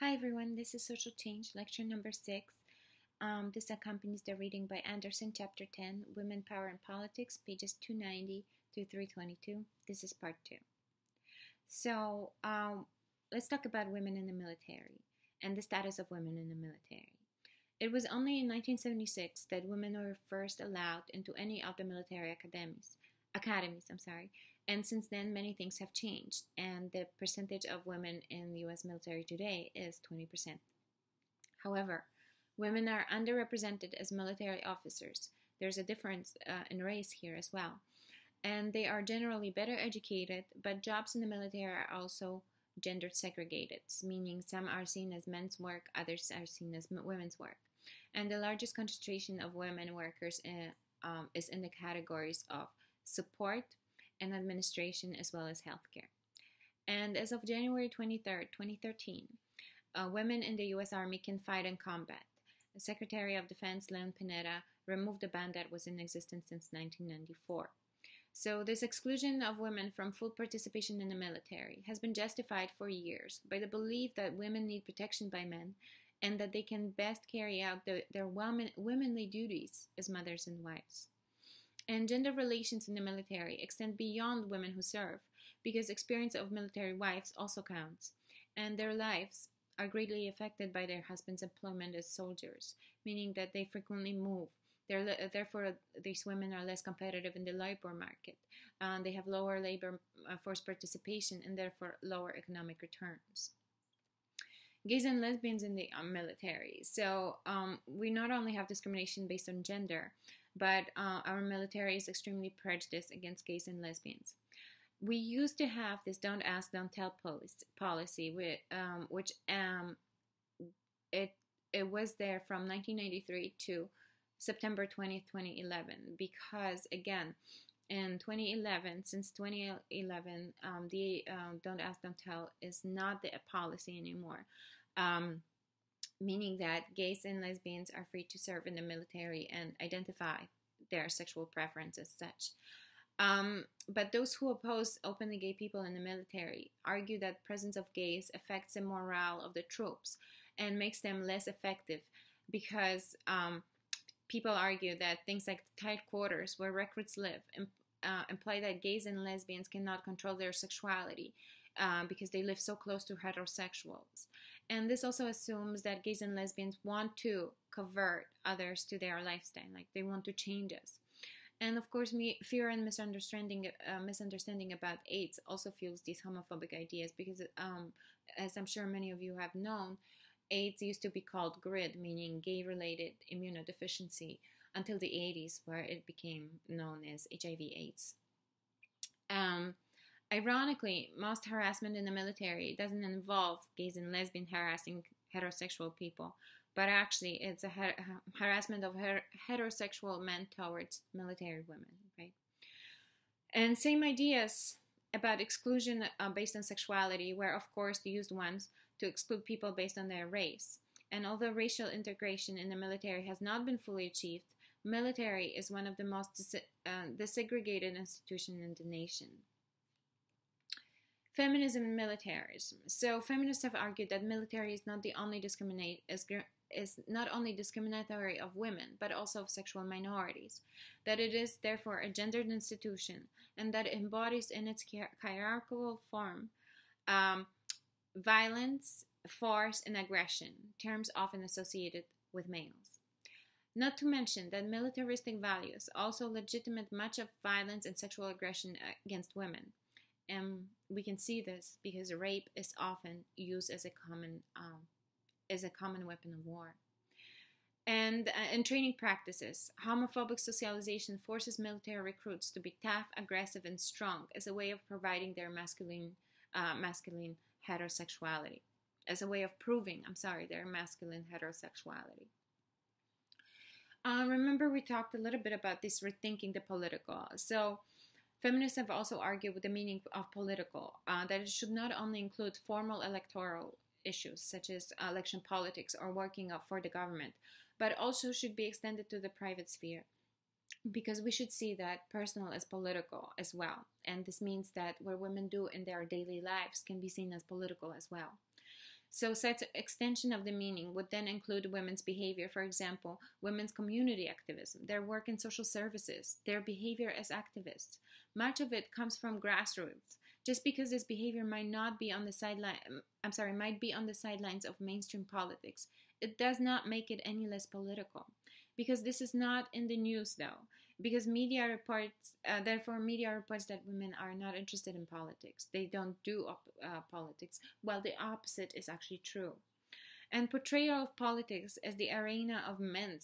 Hi everyone, this is Social Change, lecture number 6. This accompanies the reading by Andersen, Chapter 10, Women, Power and Politics, pages 290 to 322. This is part 2. So, let's talk about women in the military and the status of women in the military. It was only in 1976 that women were first allowed into any of the military academies, and since then many things have changed, and the percentage of women in the US military today is 20%. However, women are underrepresented as military officers. There's a difference in race here as well, and they are generally better educated, but jobs in the military are also gender segregated, meaning some are seen as men's work, others are seen as women's work, and the largest concentration of women workers is in the categories of support and administration, as well as healthcare. And as of January 23rd, 2013, women in the U.S. Army can fight in combat. The Secretary of Defense, Leon Panetta, removed the ban that was in existence since 1994. So this exclusion of women from full participation in the military has been justified for years by the belief that women need protection by men and that they can best carry out their womanly duties as mothers and wives. And gender relations in the military extend beyond women who serve, because experience of military wives also counts, and their lives are greatly affected by their husbands' employment as soldiers, meaning that they frequently move. Therefore, these women are less competitive in the labor market. They have lower labor force participation and therefore lower economic returns. Gays and lesbians in the military. So we not only have discrimination based on gender, but our military is extremely prejudiced against gays and lesbians. We used to have this "don't ask, don't tell" policy, which it was there from 1993 to September 20th, 2011, because again, since 2011, the "don't ask, don't tell" is not the policy anymore. Meaning that gays and lesbians are free to serve in the military and identify their sexual preference as such. But those who oppose openly gay people in the military argue that presence of gays affects the morale of the troops and makes them less effective, because people argue that things like tight quarters where recruits live imply that gays and lesbians cannot control their sexuality because they live so close to heterosexuals. And this also assumes that gays and lesbians want to convert others to their lifestyle, like they want to change us. And of course, fear and misunderstanding about AIDS also fuels these homophobic ideas, because as I'm sure many of you have known, AIDS used to be called GRID, meaning gay-related immunodeficiency, until the 80s, where it became known as HIV/AIDS. Ironically, most harassment in the military doesn't involve gays and lesbians harassing heterosexual people, but actually it's a harassment of heterosexual men towards military women, right? And same ideas about exclusion based on sexuality were, of course, the used ones to exclude people based on their race. And although racial integration in the military has not been fully achieved, military is one of the most desegregated institutions in the nation. Feminism and militarism. So feminists have argued that military is not only discriminatory of women, but also of sexual minorities, that it is therefore a gendered institution, and that it embodies in its hierarchical form violence, force, and aggression, terms often associated with males. Not to mention that militaristic values also legitimate much of violence and sexual aggression against women. And we can see this because rape is often used as a common weapon of war. And in training practices, homophobic socialization forces military recruits to be tough, aggressive, and strong as a way of providing their masculine heterosexuality, as a way of proving, their masculine heterosexuality. Remember, we talked a little bit about this rethinking the political. So feminists have also argued with the meaning of political, that it should not only include formal electoral issues such as election politics or working for the government, but also should be extended to the private sphere, because we should see that personal as political as well. And this means that what women do in their daily lives can be seen as political as well. So such extension of the meaning would then include women's behavior, for example, women's community activism, their work in social services, their behavior as activists. Much of it comes from grassroots. Just because this behavior might be on the sidelines of mainstream politics, it does not make it any less political. Because this is not in the news, though. Because media reports that women are not interested in politics. They don't do politics, while the opposite is actually true. And portrayal of politics as the arena of men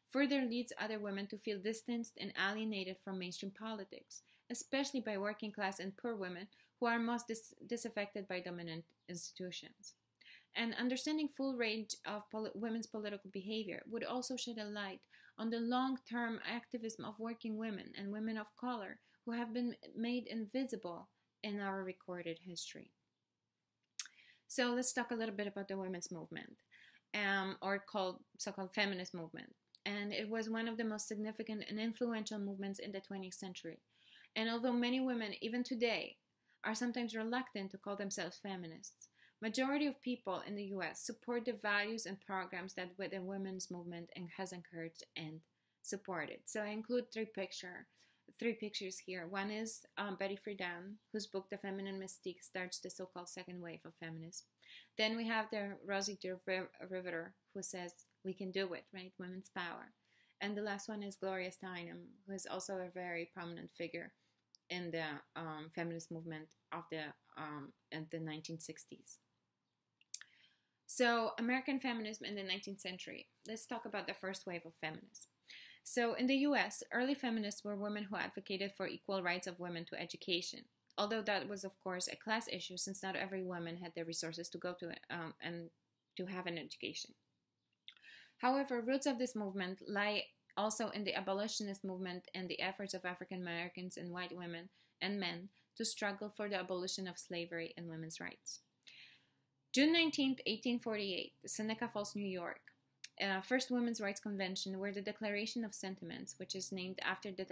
further leads other women to feel distanced and alienated from mainstream politics, especially by working class and poor women who are most disaffected by dominant institutions. And understanding full range of women's political behavior would also shed a light on the long-term activism of working women and women of color who have been made invisible in our recorded history. So let's talk a little bit about the women's movement, or so-called feminist movement. And it was one of the most significant and influential movements in the 20th century. And although many women, even today, are sometimes reluctant to call themselves feminists, majority of people in the U.S. support the values and programs that the women's movement has encouraged and supported. So I include three pictures here. One is Betty Friedan, whose book The Feminine Mystique starts the so-called second wave of feminism. Then we have the Rosie Riveter, who says, we can do it, right? Women's power. And the last one is Gloria Steinem, who is also a very prominent figure in the feminist movement of the 1960s. So, American feminism in the 19th century. Let's talk about the first wave of feminism. So, in the US, early feminists were women who advocated for equal rights of women to education. Although that was, of course, a class issue, since not every woman had the resources to go to and to have an education. However, roots of this movement lie also in the abolitionist movement and the efforts of African Americans and white women and men to struggle for the abolition of slavery and women's rights. June 19, 1848, Seneca Falls, New York, first Women's Rights Convention, where the Declaration of Sentiments, which is named after the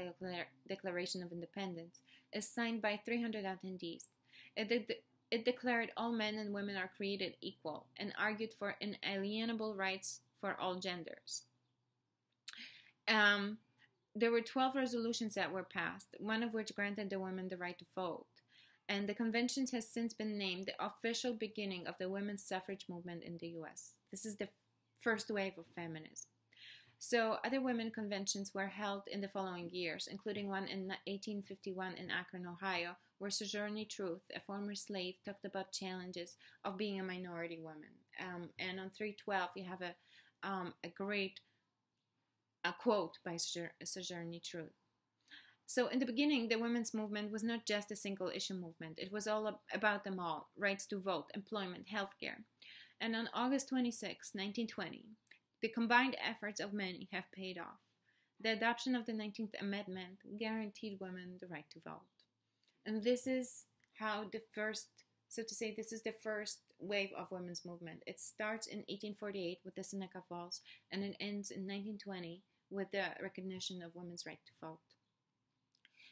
Declaration of Independence, is signed by 300 attendees. It declared all men and women are created equal and argued for inalienable rights for all genders. There were 12 resolutions that were passed, one of which granted the women the right to vote. And the convention has since been named the official beginning of the women's suffrage movement in the U.S. This is the first wave of feminism. So other women conventions were held in the following years, including one in 1851 in Akron, Ohio, where Sojourner Truth, a former slave, talked about challenges of being a minority woman. And on 312, you have a great quote by Sojourner Truth. So in the beginning, the women's movement was not just a single issue movement. It was all about them all: rights to vote, employment, healthcare. And on August 26, 1920, the combined efforts of many have paid off. The adoption of the 19th Amendment guaranteed women the right to vote. And this is how this is the first wave of women's movement. It starts in 1848 with the Seneca Falls, and it ends in 1920 with the recognition of women's right to vote.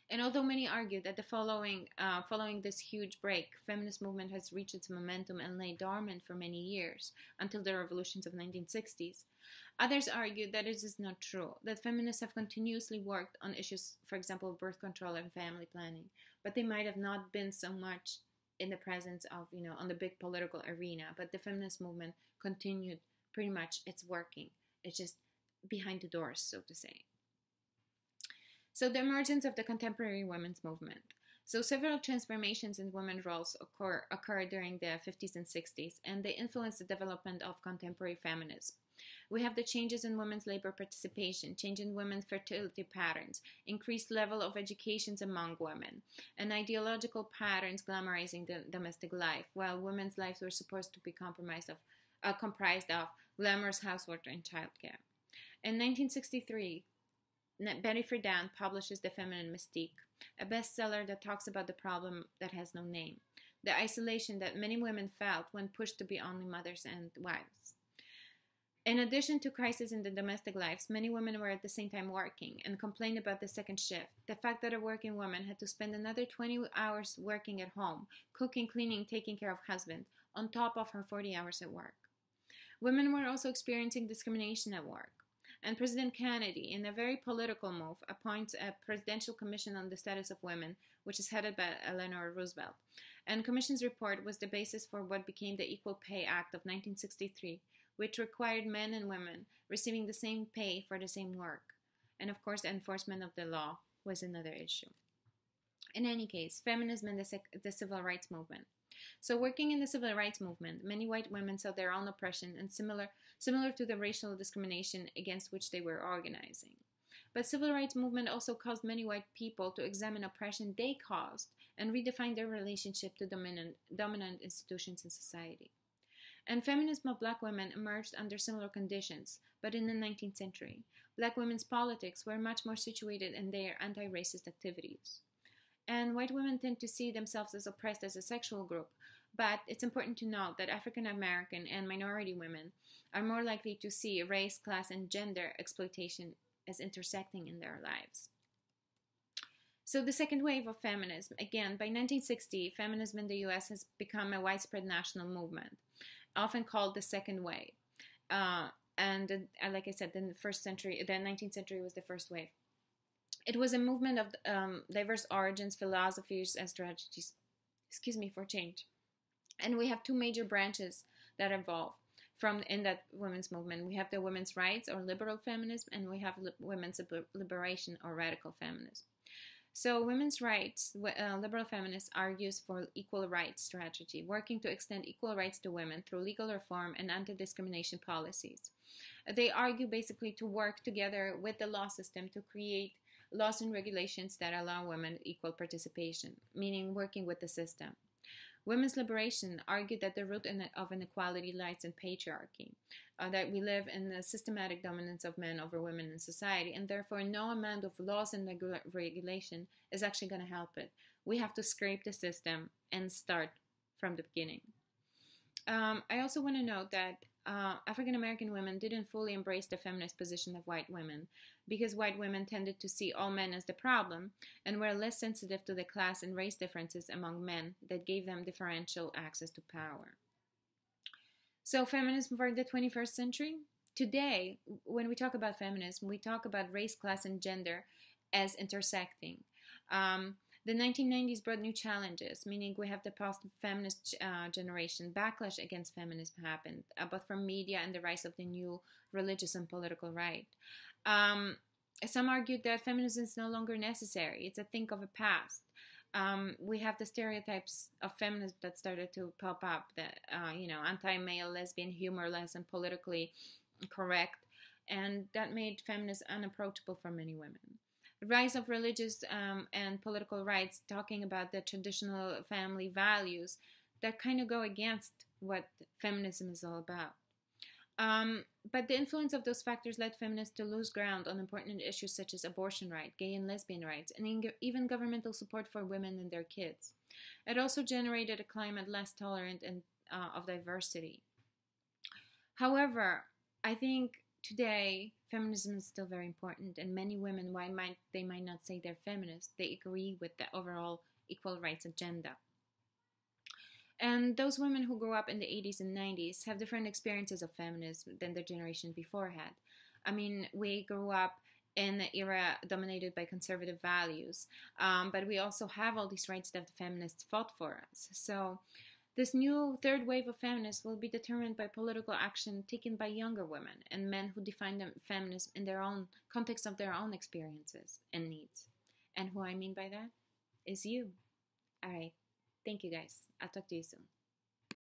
And although many argue that following this huge break, feminist movement has reached its momentum and lay dormant for many years until the revolutions of the 1960s, others argue that it is not true, that feminists have continuously worked on issues, for example, birth control and family planning, but they might have not been so much in the presence of, on the big political arena, but the feminist movement continued pretty much its working. It's just behind the doors, so to say. So the emergence of the contemporary women's movement. So several transformations in women's roles occur during the 50s and 60s, and they influence the development of contemporary feminism. We have the changes in women's labor participation, change in women's fertility patterns, increased level of education among women, and ideological patterns glamorizing the domestic life, while women's lives were supposed to be comprised of glamorous housework and childcare. In 1963, Betty Friedan publishes The Feminine Mystique, a bestseller that talks about the problem that has no name, the isolation that many women felt when pushed to be only mothers and wives. In addition to crises in the domestic lives, many women were at the same time working and complained about the second shift, the fact that a working woman had to spend another 20 hours working at home, cooking, cleaning, taking care of husband, on top of her 40 hours at work. Women were also experiencing discrimination at work. And President Kennedy, in a very political move, appoints a Presidential Commission on the Status of Women, which is headed by Eleanor Roosevelt. And Commission's report was the basis for what became the Equal Pay Act of 1963, which required men and women receiving the same pay for the same work. And of course, the enforcement of the law was another issue. In any case, feminism and the civil rights movement. So working in the civil rights movement, many white women saw their own oppression and similar to the racial discrimination against which they were organizing. But civil rights movement also caused many white people to examine oppression they caused and redefine their relationship to dominant institutions in society. And feminism of black women emerged under similar conditions, but in the 19th century, black women's politics were much more situated in their anti-racist activities. And white women tend to see themselves as oppressed as a sexual group, but it's important to note that African American and minority women are more likely to see race, class, and gender exploitation as intersecting in their lives. So the second wave of feminism, again, by 1960, feminism in the US has become a widespread national movement, often called the second wave. And like I said, the 19th century was the first wave. It was a movement of diverse origins, philosophies, and strategies, for change. And we have two major branches that evolve in that women's movement. We have the women's rights or liberal feminism, and we have women's liberation or radical feminism. So women's rights, liberal feminists argues for equal rights strategy, working to extend equal rights to women through legal reform and anti-discrimination policies. They argue basically to work together with the law system to create laws and regulations that allow women equal participation, meaning working with the system. Women's liberation argued that the root of inequality lies in patriarchy, that we live in the systematic dominance of men over women in society, and therefore no amount of laws and regulation is actually going to help it. We have to scrape the system and start from the beginning. I also want to note that African American women didn't fully embrace the feminist position of white women because white women tended to see all men as the problem and were less sensitive to the class and race differences among men that gave them differential access to power. So feminism for the 21st century? Today, when we talk about feminism, we talk about race, class, and gender as intersecting. The 1990s brought new challenges, meaning we have the post-feminist generation. Backlash against feminism happened, both from media and the rise of the new religious and political right. Some argued that feminism is no longer necessary. It's a thing of the past. We have the stereotypes of feminism that started to pop up, that, anti-male, lesbian, humorless, and politically correct, and that made feminism unapproachable for many women. Rise of religious and political rights, talking about the traditional family values that kind of go against what feminism is all about. But the influence of those factors led feminists to lose ground on important issues such as abortion rights, gay and lesbian rights, and even governmental support for women and their kids. It also generated a climate less tolerant and of diversity. However, I think today, feminism is still very important, and many women, they might not say they're feminists, they agree with the overall equal rights agenda. And those women who grew up in the 80s and 90s have different experiences of feminism than their generation before had. I mean, we grew up in an era dominated by conservative values, but we also have all these rights that the feminists fought for us. So this new third wave of feminists will be determined by political action taken by younger women and men who define feminism in their own context of their own experiences and needs. And who I mean by that is you. All right. Thank you, guys. I'll talk to you soon.